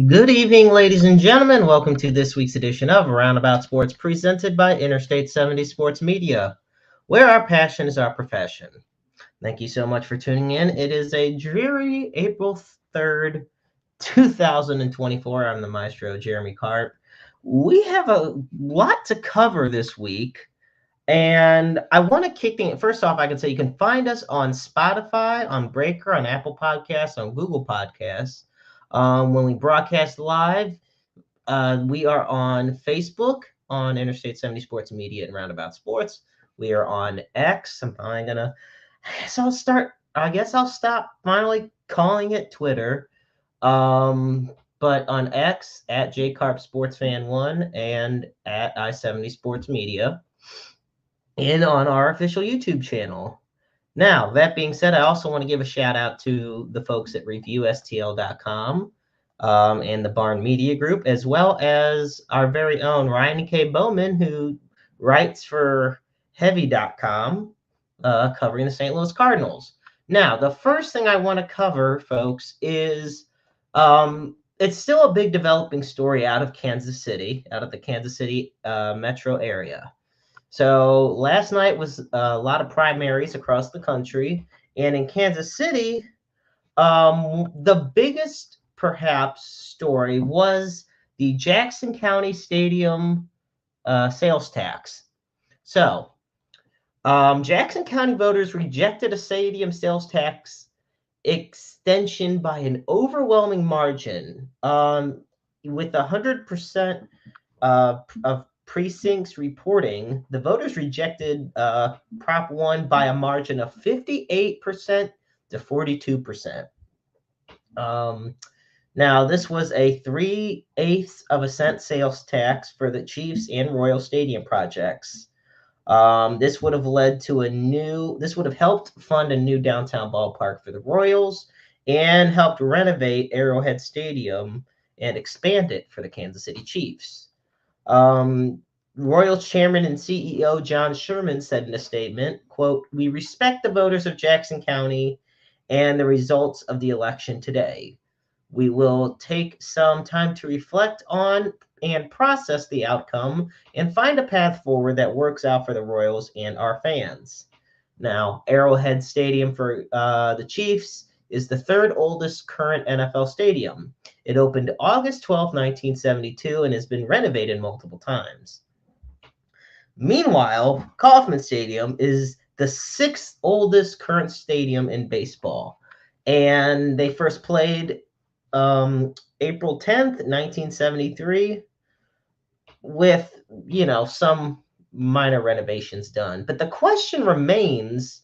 Good evening, ladies and gentlemen. Welcome to this week's edition of Roundabout Sports, presented by Interstate 70 Sports Media, where our passion is our profession. Thank you so much for tuning in. It is a dreary April 3rd, 2024. I'm the maestro, Jeremy Carp. We have a lot to cover this week, and I want to kick things. First off, I can say you can find us on Spotify, on Breaker, on Apple Podcasts, on Google Podcasts. When we broadcast live, we are on Facebook, on Interstate 70 Sports Media and Roundabout Sports. We are on X. I'm finally gonna. I guess I'll stop finally calling it Twitter. But on X at JCarpSportsFan1 and at I70 Sports Media, and on our official YouTube channel. Now, that being said, I also want to give a shout out to the folks at ReviewSTL.com and the Barn Media Group, as well as our very own Ryan K. Bowman, who writes for Heavy.com, covering the St. Louis Cardinals. Now, the first thing I want to cover, folks, is it's still a big developing story out of Kansas City, out of the Kansas City metro area. So last night was a lot of primaries across the country, and in Kansas City, the biggest perhaps story was the Jackson County Stadium sales tax. So Jackson County voters rejected a stadium sales tax extension by an overwhelming margin, with 100% of precincts reporting. The voters rejected Prop 1 by a margin of 58% to 42%. Now, this was a 3/8 of a cent sales tax for the Chiefs and Royal Stadium projects. This would have helped fund a new downtown ballpark for the Royals and helped renovate Arrowhead Stadium and expand it for the Kansas City Chiefs. Royals chairman and CEO John Sherman said in a statement, quote, "We respect the voters of Jackson County and the results of the election today. We will take some time to reflect on and process the outcome and find a path forward that works out for the Royals and our fans." Now, Arrowhead Stadium for the Chiefs is the third oldest current NFL stadium. It opened August 12, 1972, and has been renovated multiple times. Meanwhile, Kauffman Stadium is the sixth oldest current stadium in baseball, and they first played April 10th, 1973, with, some minor renovations done. But the question remains,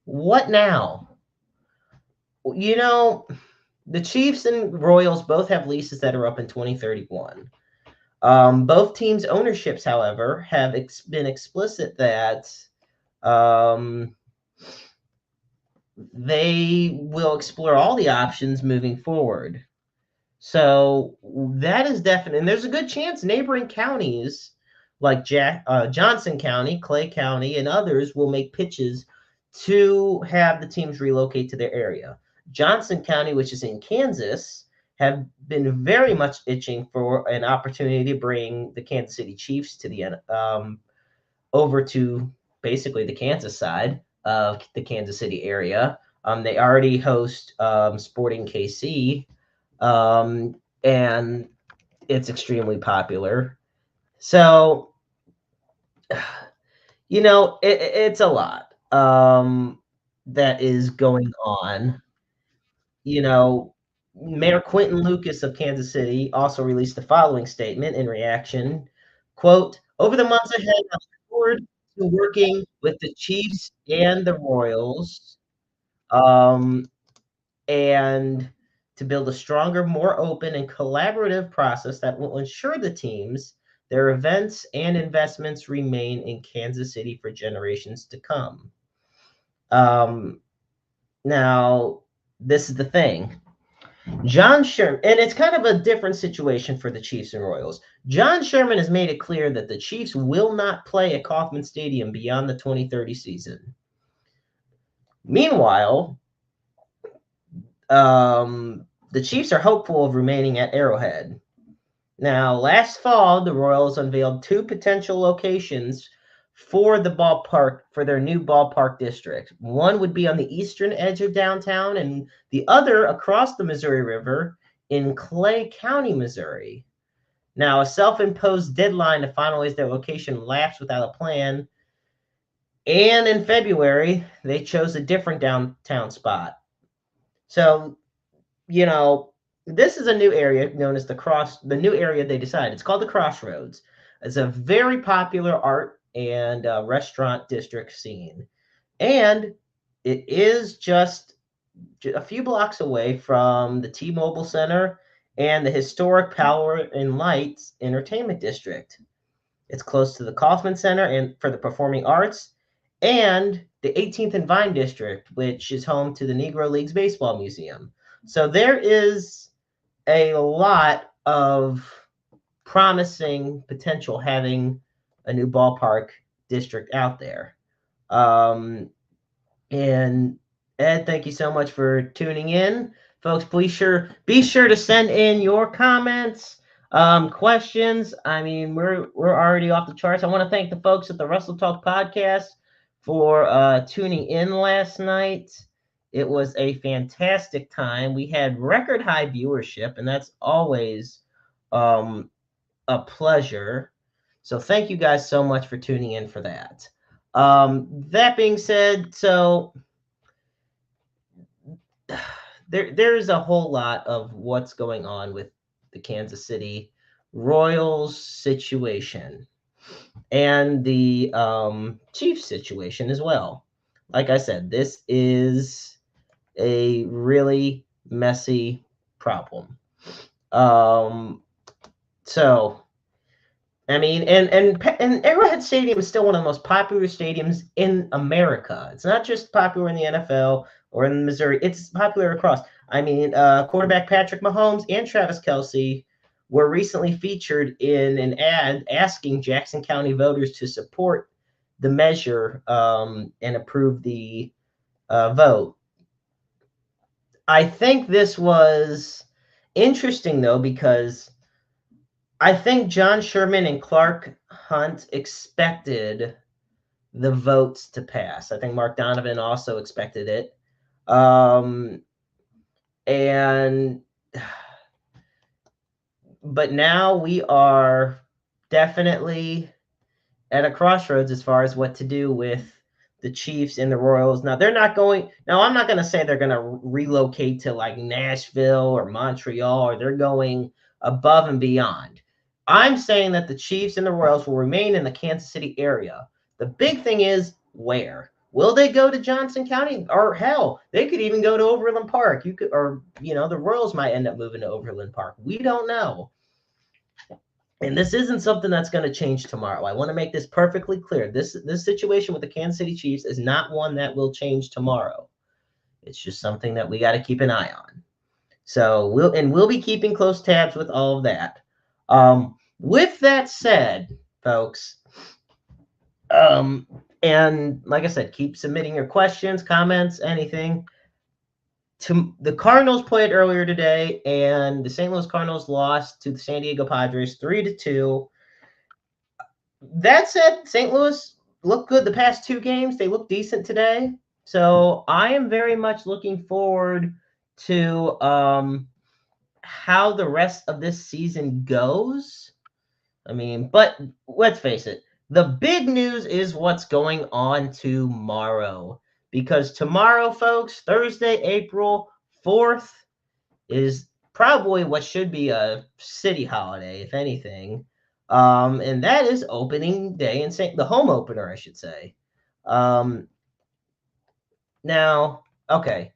what now? The Chiefs and Royals both have leases that are up in 2031. Both teams' ownerships, however, have been explicit that they will explore all the options moving forward. So that is definite. And there's a good chance neighboring counties like Johnson County, Clay County, and others will make pitches to have the teams relocate to their area. Johnson County, which is in Kansas, have been very much itching for an opportunity to bring the Kansas City Chiefs to the over to basically the Kansas side of the Kansas City area. They already host Sporting KC, and it's extremely popular. So, it's a lot that is going on. Mayor Quentin Lucas of Kansas City also released the following statement in reaction, quote, "Over the months ahead, I look forward to working with the Chiefs and the Royals, and to build a stronger, more open and collaborative process that will ensure the teams, their events, and investments remain in Kansas City for generations to come." Now, this is the thing. John Sherman, and it's kind of a different situation for the Chiefs and Royals. John Sherman has made it clear that the Chiefs will not play at Kauffman Stadium beyond the 2030 season. Meanwhile, the Chiefs are hopeful of remaining at Arrowhead. Now, last fall, the Royals unveiled 2 potential locations for the ballpark, for their new ballpark district. One would be on the eastern edge of downtown, and the other across the Missouri River in Clay County, Missouri. Now, a self-imposed deadline to finalize their location lapsed without a plan, and in February, they chose a different downtown spot. So, this is a new area known as the new area they decided. It's called the Crossroads. It's a very popular art and restaurant district scene. And it is just a few blocks away from the T-Mobile Center and the historic Power and Lights Entertainment District. It's close to the Kaufman Center and for the Performing Arts and the 18th and Vine District, which is home to the Negro Leagues Baseball Museum. So there is a lot of promising potential having a new ballpark district out there. And Ed, thank you so much for tuning in. Folks, be sure to send in your comments, questions. I mean, we're already off the charts. I want to thank the folks at the Wrestle Talk podcast for tuning in last night. It was a fantastic time. We had record high viewership, and that's always a pleasure. So thank you guys so much for tuning in for that. That being said, so there's a whole lot of what's going on with the Kansas City Royals situation and the Chiefs situation as well. Like I said, this is a really messy problem. So, I mean, and Arrowhead Stadium is still one of the most popular stadiums in America. It's not just popular in the NFL or in Missouri. It's popular across. I mean, quarterback Patrick Mahomes and Travis Kelce were recently featured in an ad asking Jackson County voters to support the measure and approve the vote. I think this was interesting, though, because I think John Sherman and Clark Hunt expected the votes to pass. I think Mark Donovan also expected it. But now we are definitely at a crossroads as far as what to do with the Chiefs and the Royals. Now I'm not going to say they're going to relocate to like Nashville or Montreal, or they're going above and beyond. I'm saying that the Chiefs and the Royals will remain in the Kansas City area. The big thing is where. Will they go to Johnson County? Or hell, they could even go to Overland Park. The Royals might end up moving to Overland Park. We don't know. And this isn't something that's going to change tomorrow. I want to make this perfectly clear. This situation with the Kansas City Chiefs is not one that will change tomorrow. It's just something that we got to keep an eye on. So we'll be keeping close tabs with all of that. With that said, folks, and like I said, keep submitting your questions, comments, anything. The Cardinals played earlier today, and the St. Louis Cardinals lost to the San Diego Padres 3-2. That said, St. Louis looked good the past 2 games. They look decent today. So I am very much looking forward to how the rest of this season goes. I mean, but let's face it. The big news is what's going on tomorrow. Because tomorrow, folks, Thursday, April 4th, is probably what should be a city holiday, if anything. And that is opening day the home opener, I should say. Now, okay.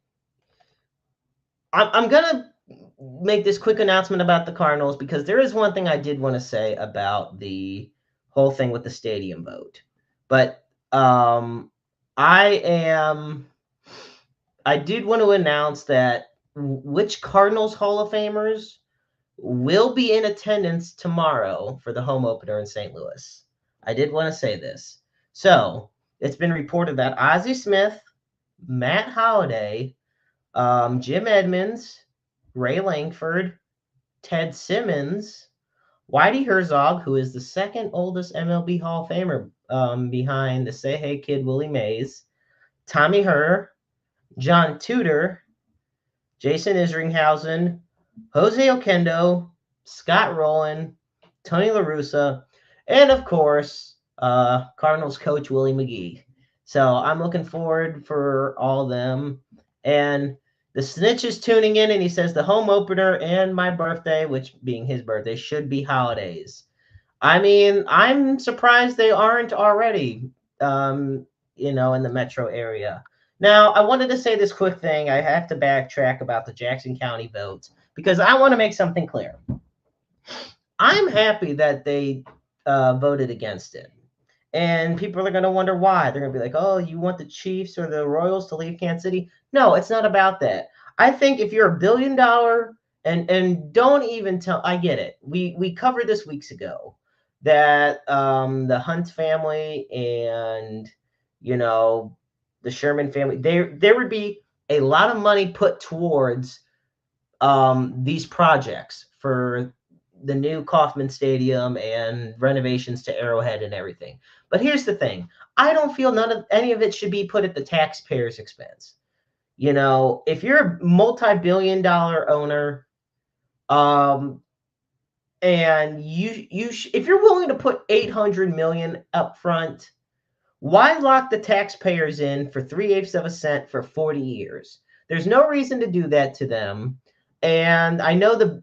I'm going to make this quick announcement about the Cardinals because there is one thing I did want to say about the whole thing with the stadium vote. But I did want to announce that which Cardinals Hall of Famers will be in attendance tomorrow for the home opener in St. Louis. I did want to say this. So it's been reported that Ozzie Smith, Matt Holliday, Jim Edmonds, Ray Langford, Ted Simmons, Whitey Herzog, who is the second oldest MLB Hall of Famer behind the Say Hey Kid Willie Mays, Tommy Herr, John Tudor, Jason Isringhausen, Jose Oquendo, Scott Rowland, Tony La Russa, and of course, Cardinals coach Willie McGee. So I'm looking forward for all of them. And the snitch is tuning in, and he says the home opener and my birthday, which being his birthday, should be holidays. I mean, I'm surprised they aren't already, in the metro area. Now, I wanted to say this quick thing. I have to backtrack about the Jackson County votes because I want to make something clear. I'm happy that they voted against it. And people are going to wonder why. They're going to be like, oh, you want the Chiefs or the Royals to leave Kansas City? No, it's not about that. I think if you're $1 billion and don't even tell, I get it. We covered this weeks ago that the Hunt family and, the Sherman family, there would be a lot of money put towards these projects for the new Kauffman Stadium and renovations to Arrowhead and everything. But here's the thing. I don't feel any of it should be put at the taxpayers' expense. If you're a multi-billion-dollar owner, and if you're willing to put $800 million up front, why lock the taxpayers in for 3/8 of a cent for 40 years? There's no reason to do that to them. And I know the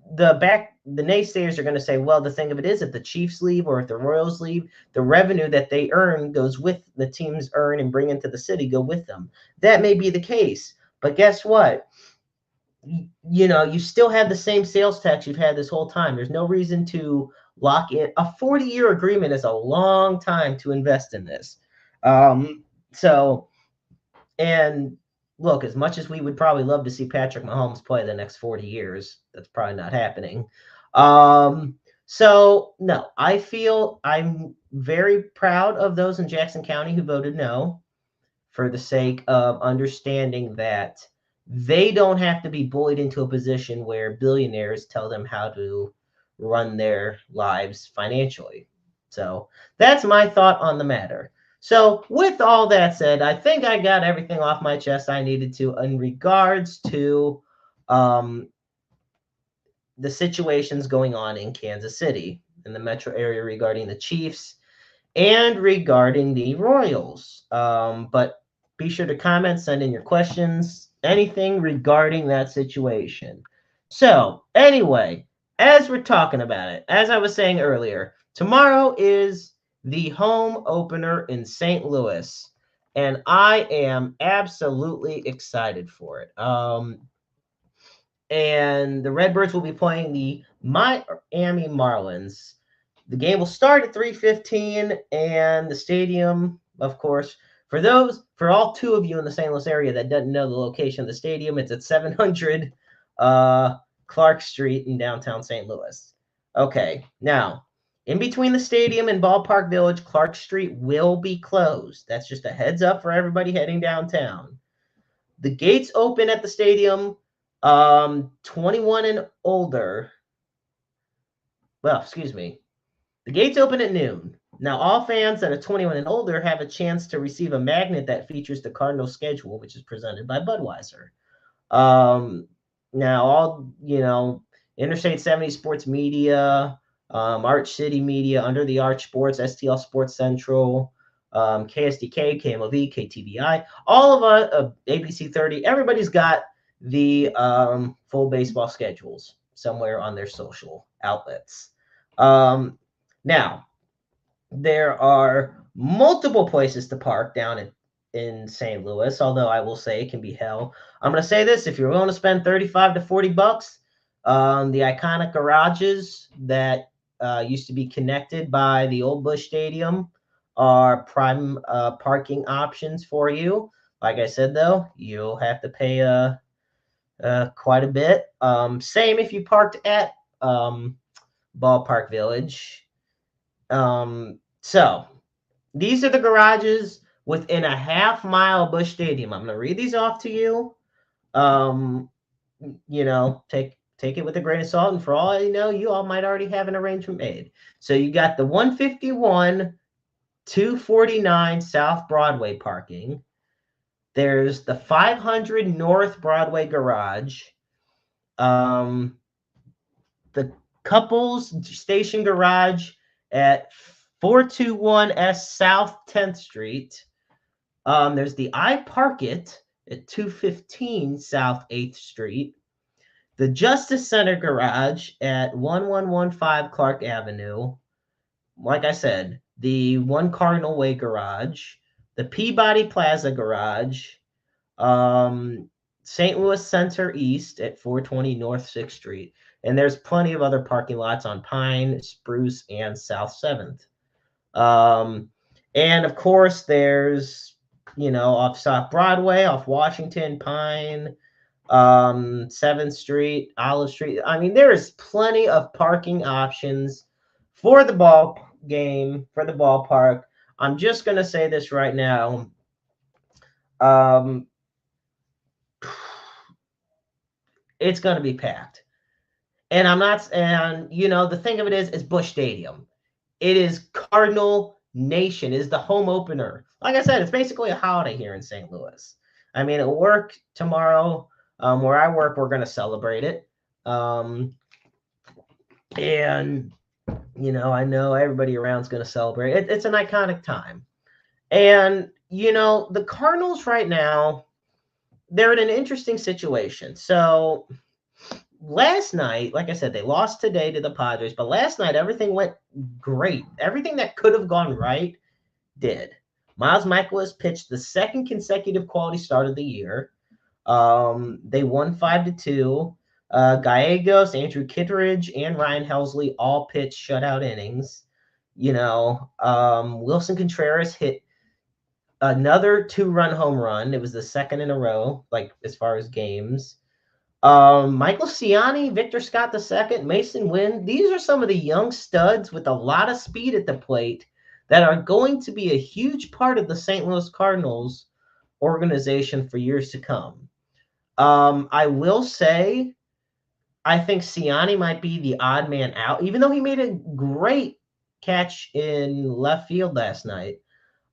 naysayers are going to say, well, the thing of it is, if the Chiefs leave or if the Royals leave, the revenue that they earn goes with the teams earn and bring into the city, go with them. That may be the case. But guess what? You still have the same sales tax you've had this whole time. There's no reason to lock in. A 40-year agreement is a long time to invest in this. And look, as much as we would probably love to see Patrick Mahomes play the next 40 years, that's probably not happening. So no, I feel I'm very proud of those in Jackson County who voted no for the sake of understanding that they don't have to be bullied into a position where billionaires tell them how to run their lives financially. So that's my thought on the matter. So with all that said, I think I got everything off my chest I needed to in regards to the situations going on in Kansas City in the metro area regarding the Chiefs and regarding the Royals. But be sure to comment, send in your questions, anything regarding that situation. So anyway, as we're talking about it, as I was saying earlier, tomorrow is the home opener in St. Louis, and I am absolutely excited for it. And the Redbirds will be playing the Miami Marlins. The game will start at 3:15, and the stadium, of course, for all two of you in the St. Louis area that doesn't know the location of the stadium, it's at 700 Clark Street in downtown St. Louis. Okay, now, in between the stadium and Ballpark Village, Clark Street will be closed. That's just a heads up for everybody heading downtown. The gates open at the stadium 21 and older. Well, excuse me. The gates open at noon. Now, all fans that are 21 and older have a chance to receive a magnet that features the Cardinals schedule, which is presented by Budweiser. Now, all, Interstate 70 Sports Media, Arch City Media, Under the Arch Sports, STL Sports Central, KSDK, KMOV, KTVI, all of us, ABC 30, everybody's got the full baseball schedules somewhere on their social outlets. Now, there are multiple places to park down in St. Louis, although I will say it can be hell. I'm going to say this. If you're willing to spend $35 to $40, the iconic garages that used to be connected by the old Busch Stadium are prime parking options for you. Like I said, though, you'll have to pay quite a bit. Same if you parked at Ballpark Village. So these are the garages within a half-mile Busch Stadium. I'm going to read these off to you. Take take it with a grain of salt. And for all you know, you all might already have an arrangement made. So you got the 151, 249 South Broadway parking. There's the 500 North Broadway garage. The Couples Station garage at 421 S South 10th Street. There's the I Park It at 215 South 8th Street. The Justice Center garage at 1115 Clark Avenue. Like I said, the One Cardinal Way garage, the Peabody Plaza garage, St. Louis Center East at 420 North 6th Street. And there's plenty of other parking lots on Pine, Spruce, and South 7th. And of course, there's, off South Broadway, off Washington, Pine, 7th Street, Olive Street. I mean, there is plenty of parking options for the ball game, for the ballpark. I'm just going to say this right now. It's going to be packed. And the thing of it is Busch Stadium. It is Cardinal Nation. It is the home opener. Like I said, it's basically a holiday here in St. Louis. I mean, at work tomorrow, where I work, we're going to celebrate it. And, I know everybody around is going to celebrate it. It's an iconic time. And, the Cardinals right now, they're in an interesting situation. So last night, like I said, they lost today to the Padres, but last night everything went great. Everything that could have gone right did. Miles Mikolas pitched the second consecutive quality start of the year. They won 5-2. Gallegos, Andrew Kittredge, and Ryan Helsley all pitched shutout innings. Wilson Contreras hit another 2-run home run. It was the second in a row, like as far as games. Michael Ciani, Victor Scott II, Mason Wynn. These are some of the young studs with a lot of speed at the plate that are going to be a huge part of the St. Louis Cardinals organization for years to come. I will say, I think Ciani might be the odd man out, even though he made a great catch in left field last night.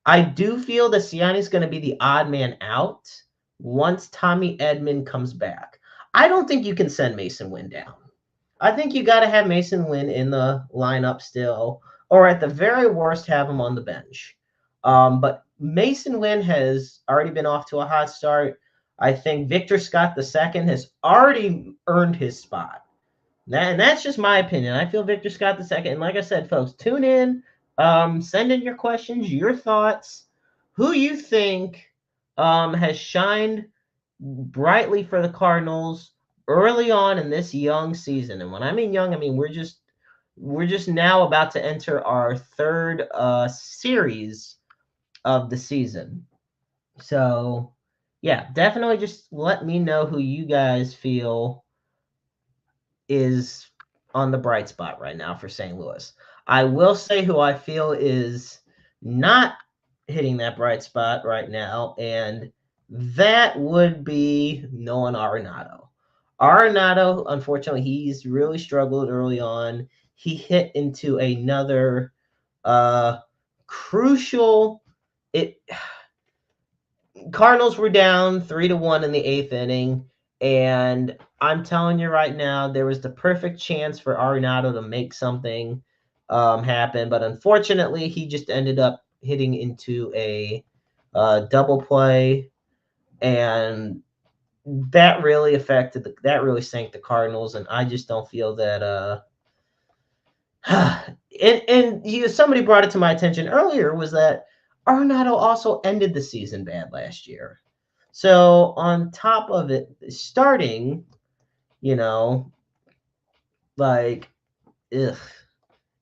I do feel that Ciani's going to be the odd man out once Tommy Edman comes back. I don't think you can send Mason Wynn down. I think you got to have Mason Wynn in the lineup still, or at the very worst, have him on the bench. But Mason Wynn has already been off to a hot start. I think Victor Scott II has already earned his spot. And that's just my opinion. I feel Victor Scott II. And like I said, folks, tune in. Send in your questions, your thoughts, who you think has shined brightly for the Cardinals early on in this young season. And when I mean young, I mean we're just now about to enter our third series of the season. So yeah, definitely just let me know who you guys feel is on the bright spot right now for St. Louis. I will say who I feel is not hitting that bright spot right now, and that would be Nolan Arenado. Arenado, unfortunately, he's really struggled early on. He hit into another crucial. Cardinals were down 3-1 in the 8th inning, and I'm telling you right now, there was the perfect chance for Arenado to make something happen, but unfortunately, he just ended up hitting into a double play, and that really sank the Cardinals, and I just don't feel that. Somebody brought it to my attention earlier was that Arenado also ended the season bad last year. So on top of it, starting, like, ugh.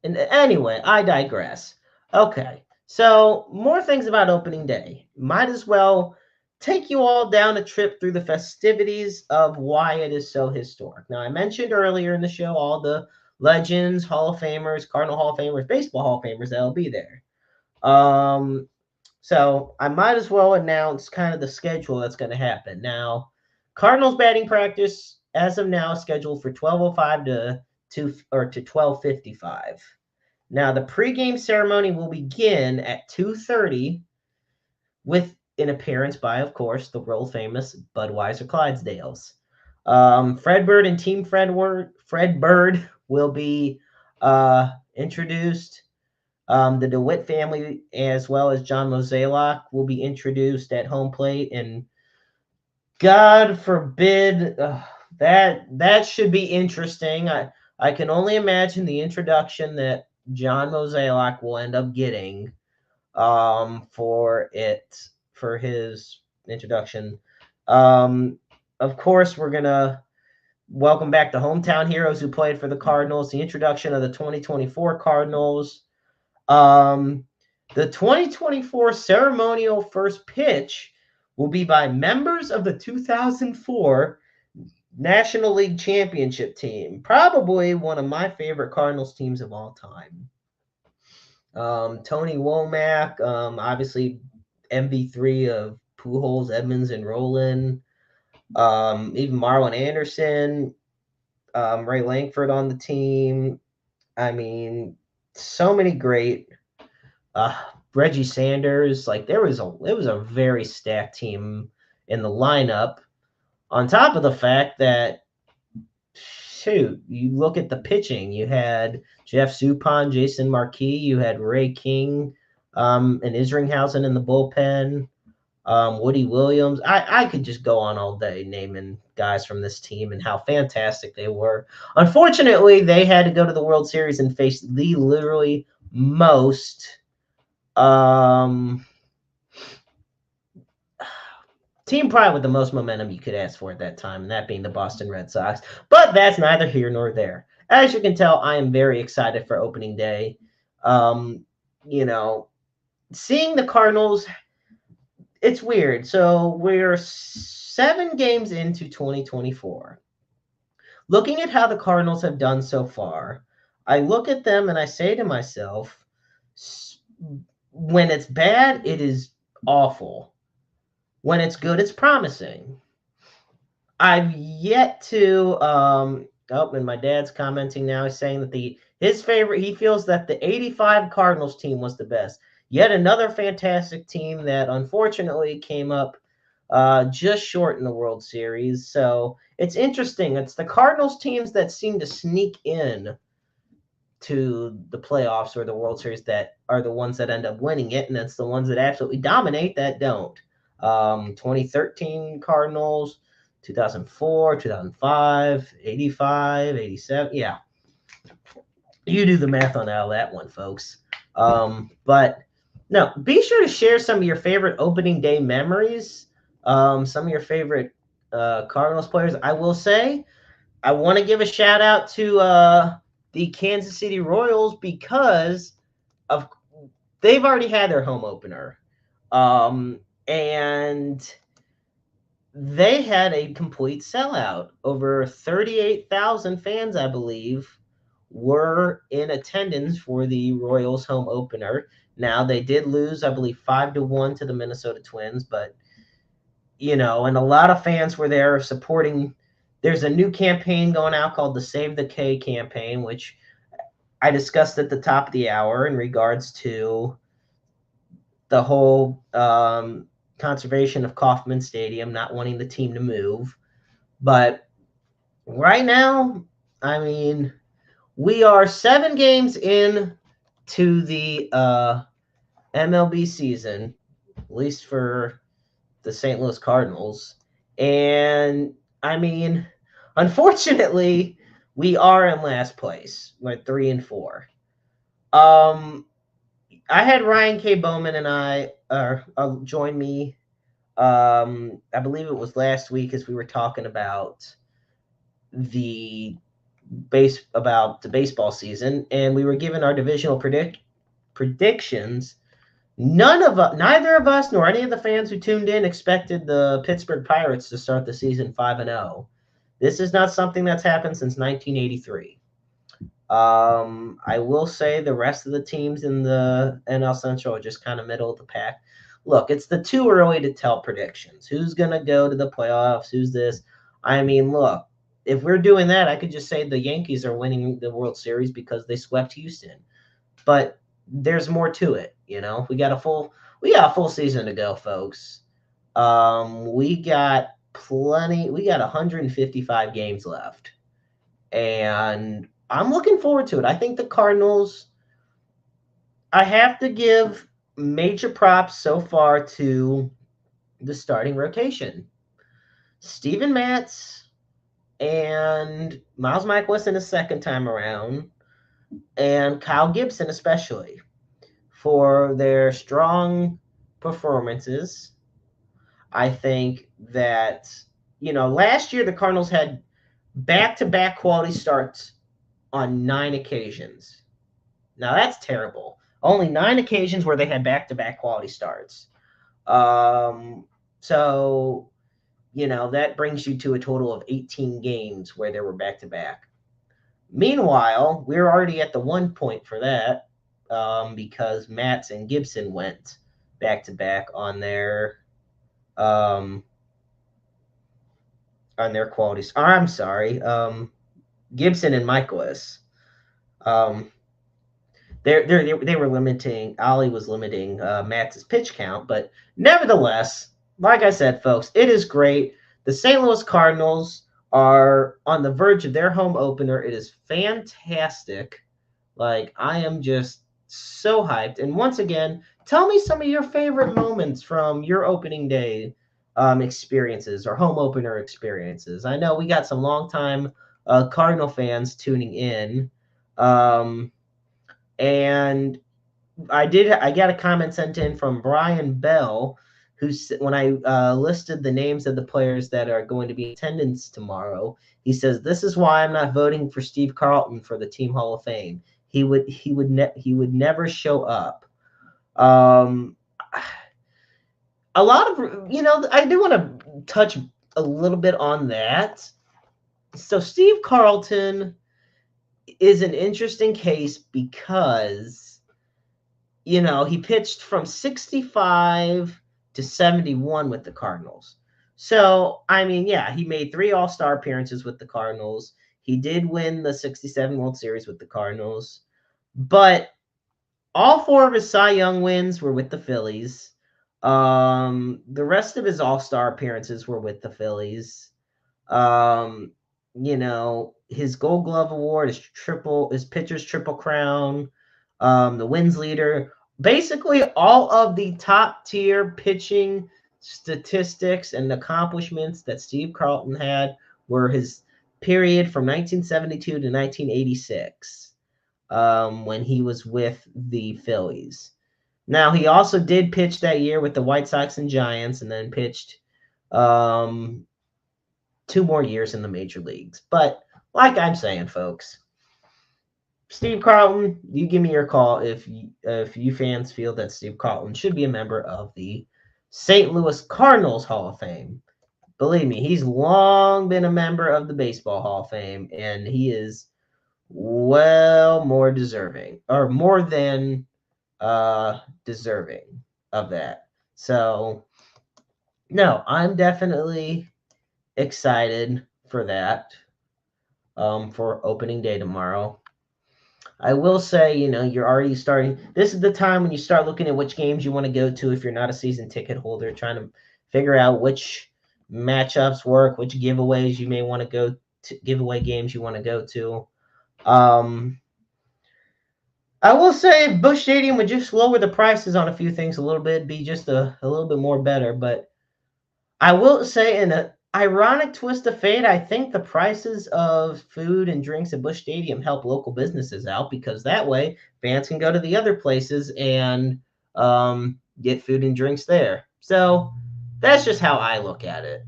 And anyway, I digress. Okay, so more things about opening day. Might as well take you all down a trip through the festivities of why it is so historic. Now, I mentioned earlier in the show all the legends, Hall of Famers, Cardinal Hall of Famers, Baseball Hall of Famers that'll be there. So I might as well announce kind of the schedule that's going to happen. Now, Cardinals batting practice as of now, scheduled for 12:05 to 12:55. Now, the pregame ceremony will begin at 2:30 with an appearance by, of course, the world famous Budweiser Clydesdales. Fred Bird and Team Fred Bird will be introduced. The DeWitt family, as well as John Mozeliak, will be introduced at home plate, and God forbid that should be interesting. I can only imagine the introduction that John Mozeliak will end up getting for his introduction. Of course, we're gonna welcome back the hometown heroes who played for the Cardinals. The introduction of the 2024 Cardinals. The 2024 ceremonial first pitch will be by members of the 2004 National League Championship team. Probably one of my favorite Cardinals teams of all time. Tony Womack, obviously MV3 of Pujols, Edmonds, and Roland. Even Marlon Anderson, Ray Langford on the team. I mean, so many great. Reggie Sanders, like it was a very stacked team in the lineup. On top of the fact that, shoot, you look at the pitching. You had Jeff Suppan, Jason Marquis. You had Ray King, and Isringhausen in the bullpen. Woody Williams. I could just go on all day naming guys from this team and how fantastic they were. Unfortunately, they had to go to the World Series and face the literally most team probably with the most momentum you could ask for at that time, and that being the Boston Red Sox. But that's neither here nor there. As you can tell, I am very excited for opening day. Seeing the Cardinals, it's weird. So we're 7 games into 2024. Looking at how the Cardinals have done so far, I look at them and I say to myself, when it's bad, it is awful. When it's good, it's promising. I've yet to and my dad's commenting now. He's saying that his favorite, he feels that the 85 Cardinals team was the best. Yet another fantastic team that unfortunately came up just short in the World Series. So it's interesting. It's the Cardinals teams that seem to sneak in to the playoffs or the World Series that are the ones that end up winning it, and it's the ones that absolutely dominate that don't. 2013 Cardinals, 2004, 2005, 85, 87. Yeah. You do the math on all that one, folks. But no, be sure to share some of your favorite opening day memories, some of your favorite Cardinals players. I will say, I want to give a shout out to the Kansas City Royals because they've already had their home opener. And they had a complete sellout. Over 38,000 fans, I believe, were in attendance for the Royals home opener. Now, they did lose, I believe, 5-1 to the Minnesota Twins, but, and a lot of fans were there supporting. There's a new campaign going out called the Save the K campaign, which I discussed at the top of the hour in regards to the whole conservation of Kauffman Stadium, not wanting the team to move. But right now, I mean, we are 7 games in to the MLB season, at least for the St. Louis Cardinals. And, I mean, unfortunately, we are in last place. We're 3-4. I had Ryan K. Bowman and I join me. I believe it was last week as we were talking about the baseball season, and we were given our divisional predictions. Neither of us nor any of the fans who tuned in expected the Pittsburgh Pirates to start the season 5-0. This is not something that's happened since 1983. I will say the rest of the teams in the NL Central are just kind of middle of the pack. Look, it's too early to tell predictions. Who's going to go to the playoffs? Who's this? I mean, look, if we're doing that, I could just say the Yankees are winning the World Series because they swept Houston. But there's more to it, We got a full season to go, folks. We got plenty. We got 155 games left, and I'm looking forward to it. I think the Cardinals. I have to give major props so far to the starting rotation. Steven Matz and Miles Michaelis in the second time around, and Kyle Gibson especially for their strong performances. I think that, last year the Cardinals had back-to-back quality starts on 9 occasions. Now that's terrible. Only 9 occasions where they had back-to-back quality starts. So, that brings you to a total of 18 games where there were back-to-back. Meanwhile, we're already at the 1 point for that because Matz and Gibson went back-to-back on their qualities. I'm sorry, Gibson and Michaelis. They were limiting. Ollie was limiting Matz's pitch count, but nevertheless, like I said, folks, it is great. The St. Louis Cardinals are on the verge of their home opener. It is fantastic. Like, I am just so hyped. And once again, tell me some of your favorite moments from your opening day experiences or home opener experiences. I know we got some longtime Cardinal fans tuning in. And I got a comment sent in from Brian Bell, when I listed the names of the players that are going to be in attendance tomorrow, he says, "This is why I'm not voting for Steve Carlton for the Team Hall of Fame. He would never show up." A lot of, I do want to touch a little bit on that. So Steve Carlton is an interesting case because, he pitched from 65 to 71 with the Cardinals. So, I mean, yeah, he made 3 All-Star appearances with the Cardinals. He did win the 67 World Series with the Cardinals. But all 4 of his Cy Young wins were with the Phillies. The rest of his All-Star appearances were with the Phillies. His Gold Glove Award, his pitcher's triple crown, the wins leader. Basically, all of the top-tier pitching statistics and accomplishments that Steve Carlton had were his period from 1972 to 1986 when he was with the Phillies. Now, he also did pitch that year with the White Sox and Giants and then pitched 2 more years in the major leagues. But like I'm saying, folks, Steve Carlton, you give me your call if you fans feel that Steve Carlton should be a member of the St. Louis Cardinals Hall of Fame. Believe me, he's long been a member of the Baseball Hall of Fame, and he is well more deserving, or more than deserving of that. So, no, I'm definitely excited for that, for opening day tomorrow. I will say, you're already starting. This is the time when you start looking at which games you want to go to if you're not a season ticket holder, trying to figure out which matchups work, which giveaways you may want to go to, giveaway games you want to go to. I will say if Busch Stadium would just lower the prices on a few things a little bit, be just a little bit more better. But I will say, in an ironic twist of fate, I think the prices of food and drinks at Busch Stadium help local businesses out, because that way fans can go to the other places and get food and drinks there. So that's just how I look at it.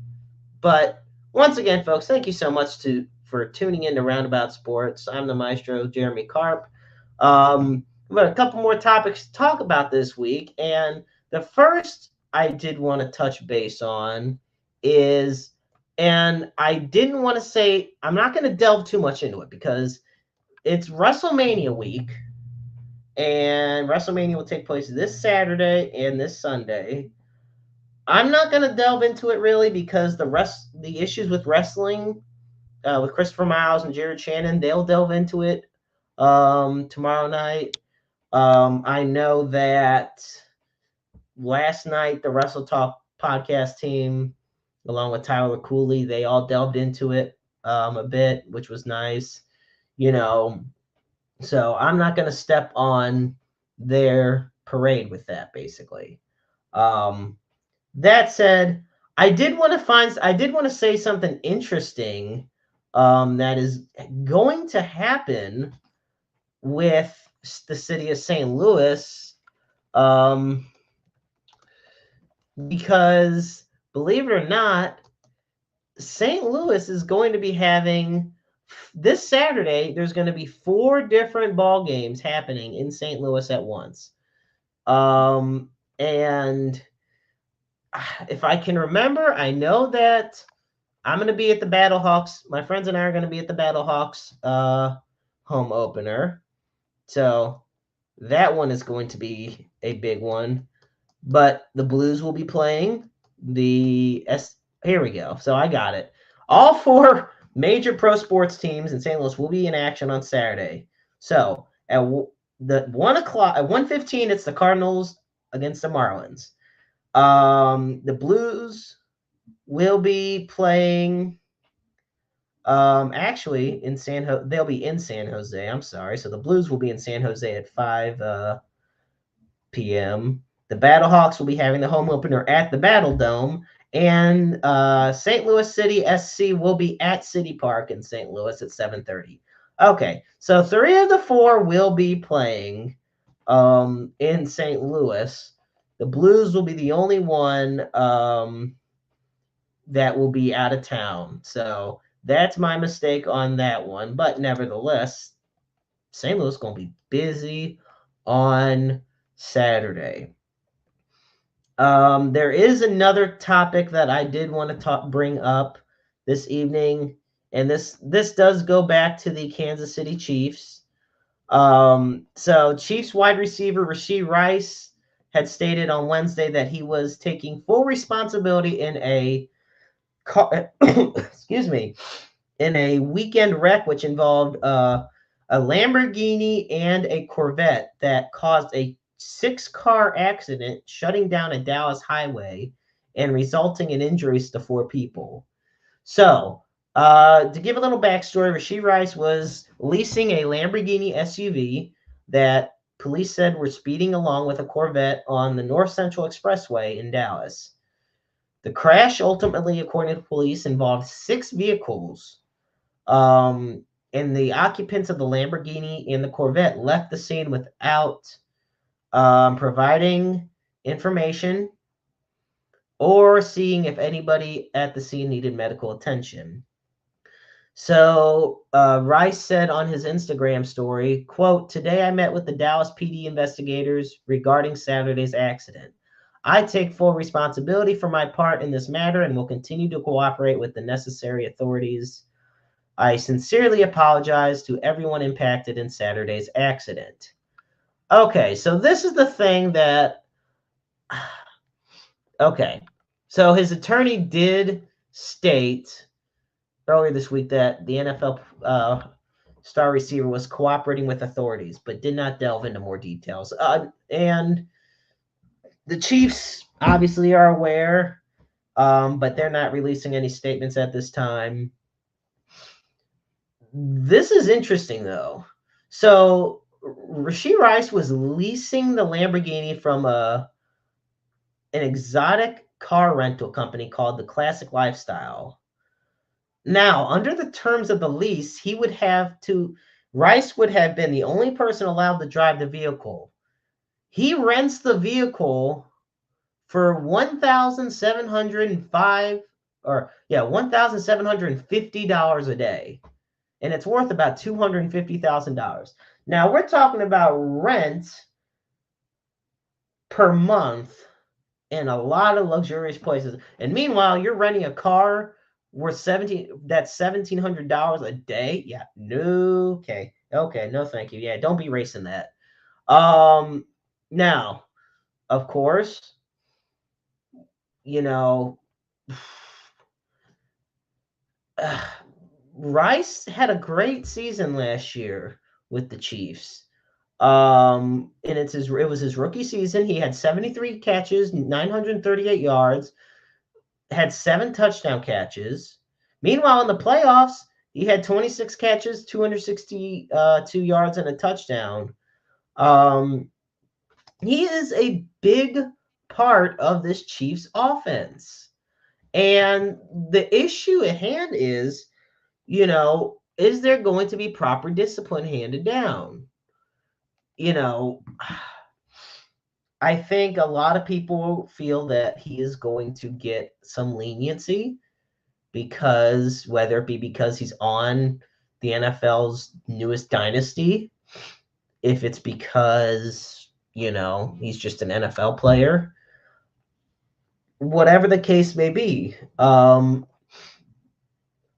But once again, folks, thank you so much for tuning in to Roundabout Sports. I'm the maestro, Jeremy Karp. We've got a couple more topics to talk about this week, and the first I did want to touch base on is, and I didn't want to say, I'm not going to delve too much into it because it's WrestleMania week, and WrestleMania will take place this Saturday and this Sunday. I'm not going to delve into it really because the issues with wrestling with Christopher Miles and Jared Shannon. They'll delve into it tomorrow night. I know that last night the Wrestle Talk podcast team, along with Tyler Cooley, they all delved into it a bit, which was nice. You know, so I'm not going to step on their parade with that, basically. That said, I did want to say something interesting that is going to happen with the city of St. Louis, um, because believe it or not, St. Louis is going to be having this Saturday. There's going to be 4 different ball games happening in St. Louis at once. And if I can remember, I know that I'm going to be at the Battlehawks. My friends and I are going to be at the Battlehawks home opener. So that one is going to be a big one. But the Blues will be playing Here we go. So I got it. All 4 major pro sports teams in St. Louis will be in action on Saturday. So at the 1:00 at 1:15, it's the Cardinals against the Marlins. The Blues will be playing actually they'll be in San Jose. I'm sorry. So the Blues will be in San Jose at 5 p.m. The Battlehawks will be having the home opener at the Battle Dome, and St. Louis City SC will be at City Park in St. Louis at 7:30. Okay, so 3 of the 4 will be playing in St. Louis. The Blues will be the only one that will be out of town. So that's my mistake on that one. But nevertheless, St. Louis is going to be busy on Saturday. There is another topic that I did want to bring up this evening, and this does go back to the Kansas City Chiefs. So Chiefs wide receiver Rashee Rice had stated on Wednesday that he was taking full responsibility in a excuse me, in a weekend wreck which involved a Lamborghini and a Corvette that caused a 6-car accident, shutting down a Dallas highway and resulting in injuries to 4 people. So, to give a little backstory, Rashee Rice was leasing a Lamborghini SUV that police said were speeding along with a Corvette on the North Central Expressway in Dallas. The crash ultimately, according to police, involved 6 vehicles. And the occupants of the Lamborghini and the Corvette left the scene without providing information or seeing if anybody at the scene needed medical attention. So Rice said on his Instagram story, quote, "Today I met with the Dallas PD investigators regarding Saturday's accident. I take full responsibility for my part in this matter and will continue to cooperate with the necessary authorities. I sincerely apologize to everyone impacted in Saturday's accident." Okay, so this is the thing that okay. So his attorney did state earlier this week that the NFL star receiver was cooperating with authorities, but did not delve into more details. And the Chiefs obviously are aware, but they're not releasing any statements at this time. This is interesting, though. So Rashee Rice was leasing the Lamborghini from an exotic car rental company called the Classic Lifestyle. Now, under the terms of the lease, Rice would have been the only person allowed to drive the vehicle. He rents the vehicle for $1,750 a day. And it's worth about $250,000. Now we're talking about rent per month in a lot of luxurious places. And meanwhile, you're renting a car worth $1,700 a day. Yeah, no, okay, no, thank you. Yeah, don't be racing that. Now, of course, you know, Rice had a great season last year with the Chiefs. And it was his rookie season. He had 73 catches, 938 yards, had 7 touchdown catches. Meanwhile, in the playoffs, he had 26 catches, 262 yards, and a touchdown. He is a big part of this Chiefs offense. And the issue at hand is, is there going to be proper discipline handed down? I think a lot of people feel that he is going to get some leniency because whether it be because he's on the NFL's newest dynasty, if it's because, he's just an NFL player, whatever the case may be.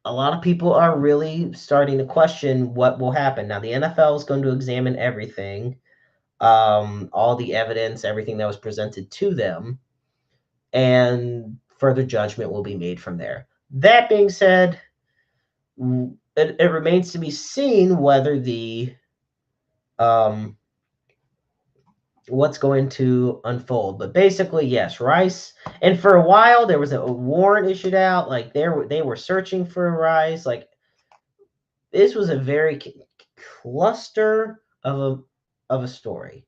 A lot of people are really starting to question what will happen. Now, the NFL is going to examine everything, all the evidence, everything that was presented to them, and further judgment will be made from there. That being said, it remains to be seen whether what's going to unfold. But basically, yes, Rice. And for a while, there was a warrant issued out. Like they were searching for Rice. Like this was a very cluster of a story.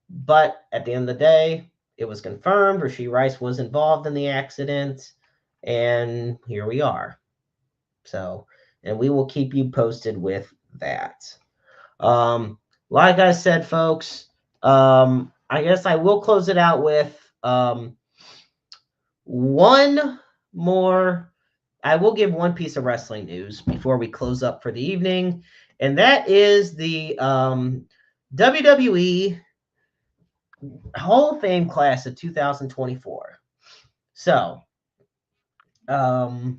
But at the end of the day, it was confirmed Rashee Rice was involved in the accident, and here we are. So, and we will keep you posted with that. Like I said, folks, I guess I will close it out with one more. I will give one piece of wrestling news before we close up for the evening, and that is the WWE Hall of Fame class of 2024. So, the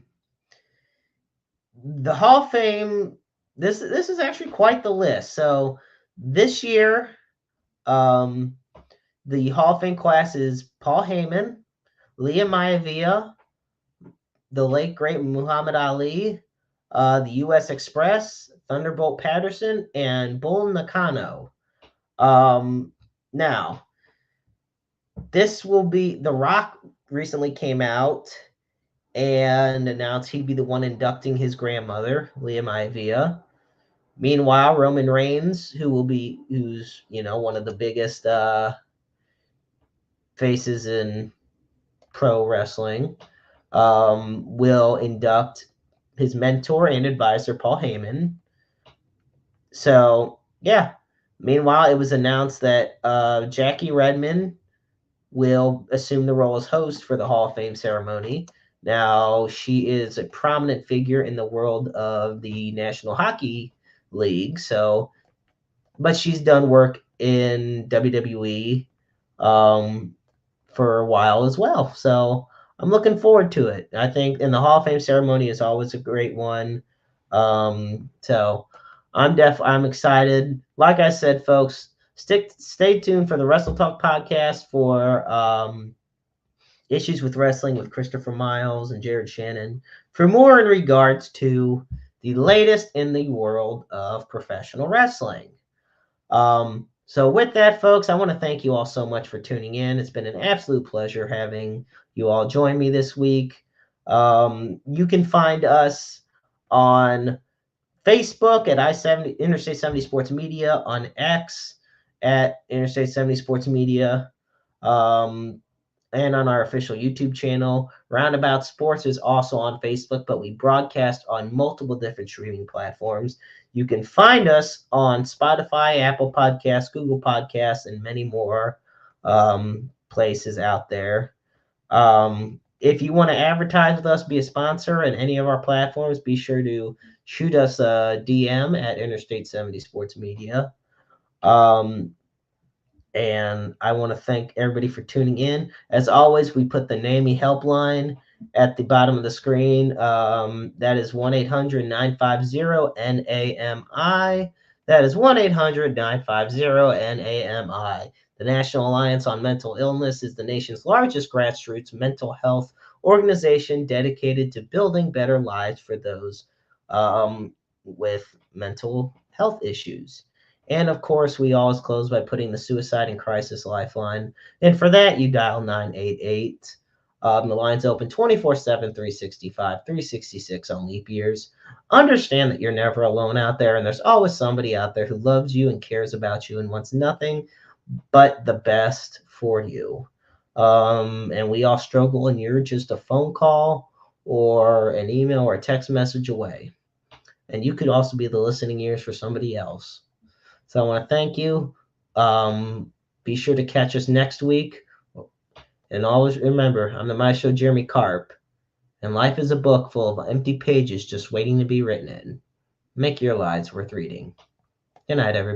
Hall of Fame, this is actually quite the list. So this year, the Hall of Fame class is Paul Heyman, Leah Maivia, the late great Muhammad Ali, the U.S. Express, Thunderbolt Patterson, and Bull Nakano. Now, this will be The Rock recently came out and announced he'd be the one inducting his grandmother, Leah Maivia. Meanwhile, Roman Reigns, who's one of the biggest faces in pro wrestling, will induct his mentor and advisor, Paul Heyman. So, yeah. Meanwhile, it was announced that Jackie Redmond will assume the role as host for the Hall of Fame ceremony. Now, she is a prominent figure in the world of the National Hockey League. So, but she's done work in WWE for a while as well. So I'm looking forward to it. I think, and the Hall of Fame ceremony is always a great one. So I'm excited. Like I said, folks, stay tuned for the Wrestle Talk podcast for Issues with Wrestling with Christopher Miles and Jared Shannon for more in regards to the latest in the world of professional wrestling. So with that, folks, I want to thank you all so much for tuning in. It's been an absolute pleasure having you all join me this week. You can find us on Facebook at Interstate 70 Sports Media, on X at Interstate 70 Sports Media, and on our official YouTube channel. Roundabout Sports is also on Facebook, but we broadcast on multiple different streaming platforms. You can find us on Spotify, Apple Podcasts, Google Podcasts, and many more places out there. If you want to advertise with us, be a sponsor in any of our platforms, be sure to shoot us a DM at Interstate 70 Sports Media. And I want to thank everybody for tuning in. As always, we put the NAMI helpline at the bottom of the screen. That is 1-800-950-NAMI. That is 1-800-950-NAMI. The National Alliance on Mental Illness is the nation's largest grassroots mental health organization dedicated to building better lives for those with mental health issues. And of course, we always close by putting the Suicide and Crisis Lifeline. And for that, you dial 988. The line's open 24/7, 365, 366 on leap years. Understand that you're never alone out there, and there's always somebody out there who loves you and cares about you and wants nothing but the best for you. And we all struggle, and you're just a phone call or an email or a text message away. And you could also be the listening ears for somebody else. So I want to thank you. Be sure to catch us next week. And always remember, I'm the Maestro Jeremy Karp, and life is a book full of empty pages just waiting to be written in. Make your lives worth reading. Good night, everybody.